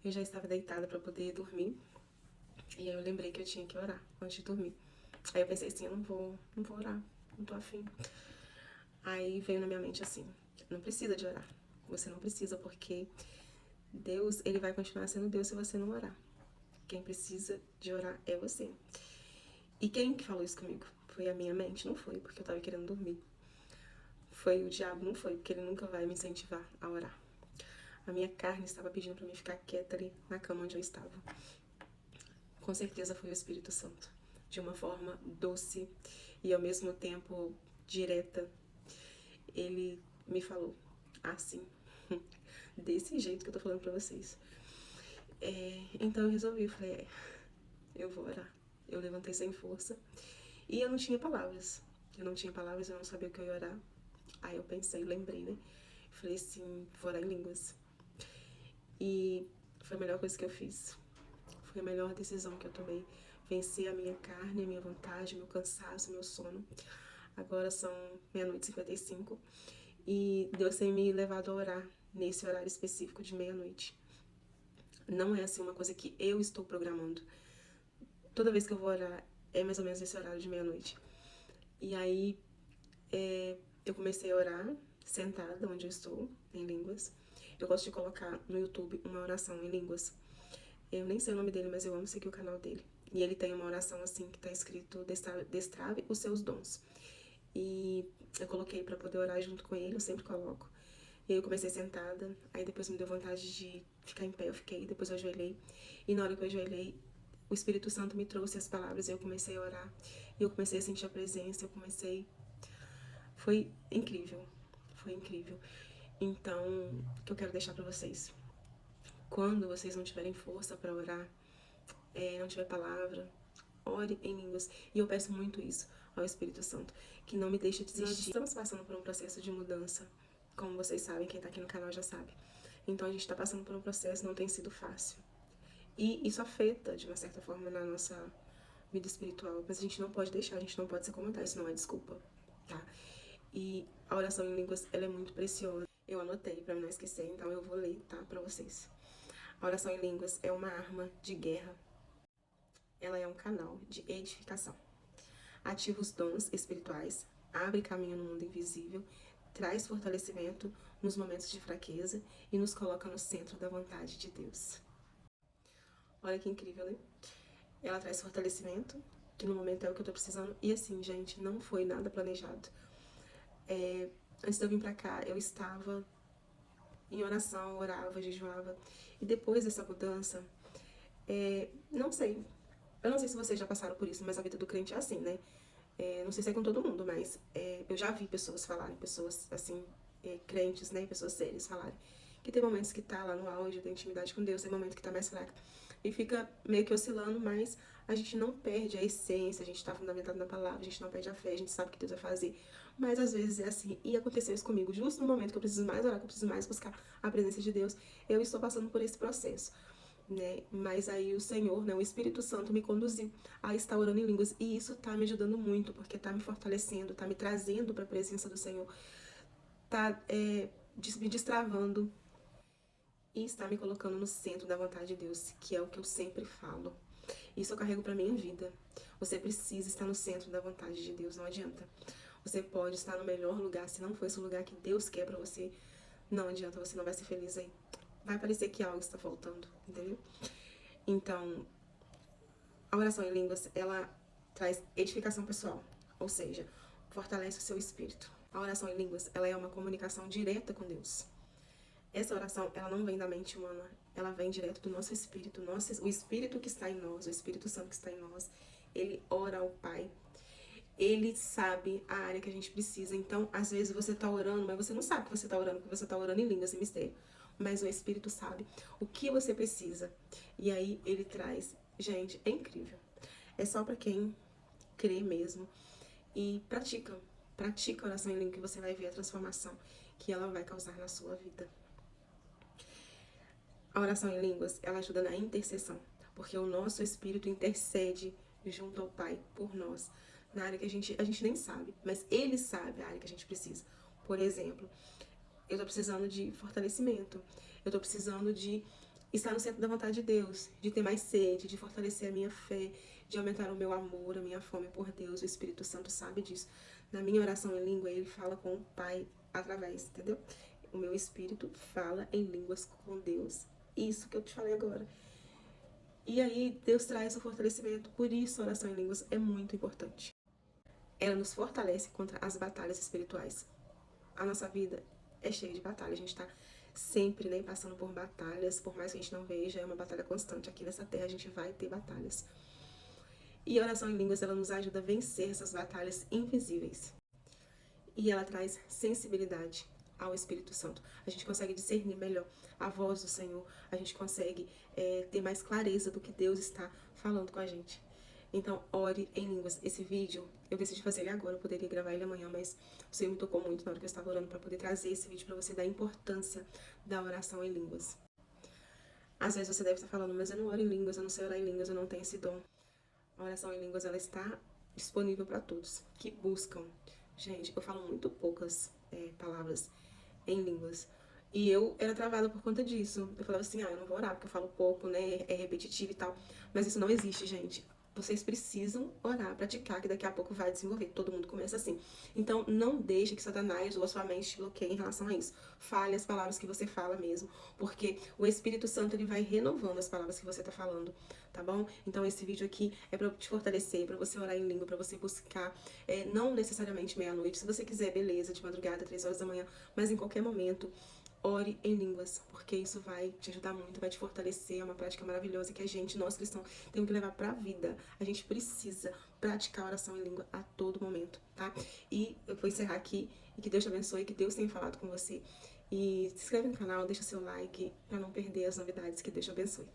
Eu já estava deitada para poder dormir. E aí eu lembrei que eu tinha que orar antes de dormir. Aí eu pensei assim, eu não vou orar, não tô afim. Aí veio na minha mente assim, não precisa de orar. Você não precisa, porque Deus, ele vai continuar sendo Deus se você não orar. Quem precisa de orar é você. E quem que falou isso comigo? Foi a minha mente? Não foi, porque eu tava querendo dormir. Foi o diabo? Não foi, porque ele nunca vai me incentivar a orar. A minha carne estava pedindo para mim ficar quieta ali na cama onde eu estava. Com certeza foi o Espírito Santo, de uma forma doce e ao mesmo tempo direta. Ele me falou assim, desse jeito que eu tô falando pra vocês. Então eu resolvi, falei, eu vou orar. Eu levantei sem força e eu não tinha palavras. Eu não não sabia o que eu ia orar. Aí eu pensei, lembrei, né? Falei assim, vou orar em línguas. E foi a melhor coisa que eu fiz. Foi a melhor decisão que eu tomei. Vencer a minha carne, a minha vontade, meu cansaço, meu sono. Agora são 00:55 e Deus tem me levado a orar nesse horário específico de 00:00. Não é assim uma coisa que eu estou programando. Toda vez que eu vou orar é mais ou menos esse horário de 00:00. E aí eu comecei a orar sentada onde eu estou, em línguas. Eu gosto de colocar no YouTube uma oração em línguas. Eu nem sei o nome dele, mas eu amo seguir o canal dele. E ele tem uma oração assim que tá escrito destrave os seus dons. E eu coloquei pra poder orar junto com ele, eu sempre coloco. E aí eu comecei sentada, aí depois me deu vontade de ficar em pé, eu fiquei, depois eu ajoelhei. E na hora que eu ajoelhei, o Espírito Santo me trouxe as palavras, e eu comecei a orar. E eu comecei a sentir a presença, Foi incrível, foi incrível. Então, o que eu quero deixar pra vocês? Quando vocês não tiverem força pra orar, não tiver palavra, ore em línguas. E eu peço muito isso ao Espírito Santo, que não me deixe desistir. Nós estamos passando por um processo de mudança, como vocês sabem, quem tá aqui no canal já sabe. Então a gente tá passando por um processo, não tem sido fácil. E isso afeta, de uma certa forma, na nossa vida espiritual. Mas a gente não pode deixar, a gente não pode se acomodar, isso não é desculpa, tá? E a oração em línguas, ela é muito preciosa. Eu anotei pra não esquecer, então eu vou ler, tá, pra vocês. A oração em línguas é uma arma de guerra. Ela é um canal de edificação. Ativa os dons espirituais, abre caminho no mundo invisível, traz fortalecimento nos momentos de fraqueza e nos coloca no centro da vontade de Deus. Olha que incrível, né? Ela traz fortalecimento, que no momento é o que eu tô precisando. E assim, gente, não foi nada planejado. Antes de eu vir pra cá, eu estava em oração, orava, jejuava. E depois dessa mudança, não sei. Eu não sei se vocês já passaram por isso, mas a vida do crente é assim, né? Não sei se é com todo mundo, mas eu já vi pessoas falarem, pessoas assim, crentes, né? Pessoas sérias falarem que tem momentos que tá lá no auge da intimidade com Deus, tem momentos que tá mais fraca. E fica meio que oscilando, mas a gente não perde a essência, a gente tá fundamentado na palavra, a gente não perde a fé, a gente sabe o que Deus vai fazer. Mas às vezes é assim, e aconteceu isso comigo, justo no momento que eu preciso mais orar, que eu preciso mais buscar a presença de Deus, eu estou passando por esse processo. Né? Mas aí o Senhor, né, o Espírito Santo me conduziu a estar orando em línguas, e isso tá me ajudando muito, porque tá me fortalecendo, tá me trazendo para a presença do Senhor, tá me destravando e está me colocando no centro da vontade de Deus, que é o que eu sempre falo. Isso eu carrego para minha vida. Você precisa estar no centro da vontade de Deus, não adianta. Você pode estar no melhor lugar, se não for esse lugar que Deus quer para você, não adianta, você não vai ser feliz aí. Vai parecer que algo está faltando, entendeu? Então, a oração em línguas, ela traz edificação pessoal, ou seja, fortalece o seu espírito. A oração em línguas, ela é uma comunicação direta com Deus. Essa oração, ela não vem da mente humana, ela vem direto do nosso espírito. O Espírito que está em nós, o Espírito Santo que está em nós, ele ora ao Pai. Ele sabe a área que a gente precisa. Então, às vezes você tá orando, mas você não sabe que você tá orando, porque você tá orando em línguas e mistério. Mas o Espírito sabe o que você precisa. E aí ele traz. Gente, é incrível. É só pra quem crê mesmo. E pratica. Pratica a oração em língua, que você vai ver a transformação que ela vai causar na sua vida. A oração em línguas, ela ajuda na intercessão, porque o nosso espírito intercede junto ao Pai por nós, na área que a gente nem sabe, mas Ele sabe a área que a gente precisa. Por exemplo, eu tô precisando de fortalecimento, eu tô precisando de estar no centro da vontade de Deus, de ter mais sede, de fortalecer a minha fé, de aumentar o meu amor, a minha fome por Deus. O Espírito Santo sabe disso. Na minha oração em língua, ele fala com o Pai através, entendeu? O meu espírito fala em línguas com Deus. Isso que eu te falei agora. E aí, Deus traz o fortalecimento. Por isso, a oração em línguas é muito importante. Ela nos fortalece contra as batalhas espirituais. A nossa vida é cheia de batalhas. A gente está sempre, né, passando por batalhas. Por mais que a gente não veja, é uma batalha constante. Aqui nessa terra a gente vai ter batalhas. E a oração em línguas, ela nos ajuda a vencer essas batalhas invisíveis. E ela traz sensibilidade ao Espírito Santo. A gente consegue discernir melhor a voz do Senhor. A gente consegue ter mais clareza do que Deus está falando com a gente. Então, ore em línguas. Esse vídeo, eu decidi fazer ele agora, eu poderia gravar ele amanhã, mas o Senhor me tocou muito na hora que eu estava orando para poder trazer esse vídeo para você, da importância da oração em línguas. Às vezes você deve estar falando, mas eu não oro em línguas, eu não sei orar em línguas, eu não tenho esse dom. A oração em línguas, ela está disponível para todos que buscam. Gente, eu falo muito poucas palavras em línguas. E eu era travada por conta disso. Eu falava assim, eu não vou orar porque eu falo pouco, né? É repetitivo e tal. Mas isso não existe, gente. Vocês precisam orar, praticar, que daqui a pouco vai desenvolver. Todo mundo começa assim. Então, não deixe que Satanás ou a sua mente te bloqueie em relação a isso. Fale as palavras que você fala mesmo. Porque o Espírito Santo, ele vai renovando as palavras que você tá falando, tá bom? Então, esse vídeo aqui é pra te fortalecer, pra você orar em língua, pra você buscar, não necessariamente meia-noite. Se você quiser, beleza, de madrugada, 3 horas da manhã, mas em qualquer momento, ore em línguas, porque isso vai te ajudar muito, vai te fortalecer. É uma prática maravilhosa que nós cristãos, temos que levar pra vida. A gente precisa praticar oração em língua a todo momento, tá? E eu vou encerrar aqui, e que Deus te abençoe, que Deus tenha falado com você. E se inscreve no canal, deixa seu like pra não perder as novidades. Que Deus te abençoe.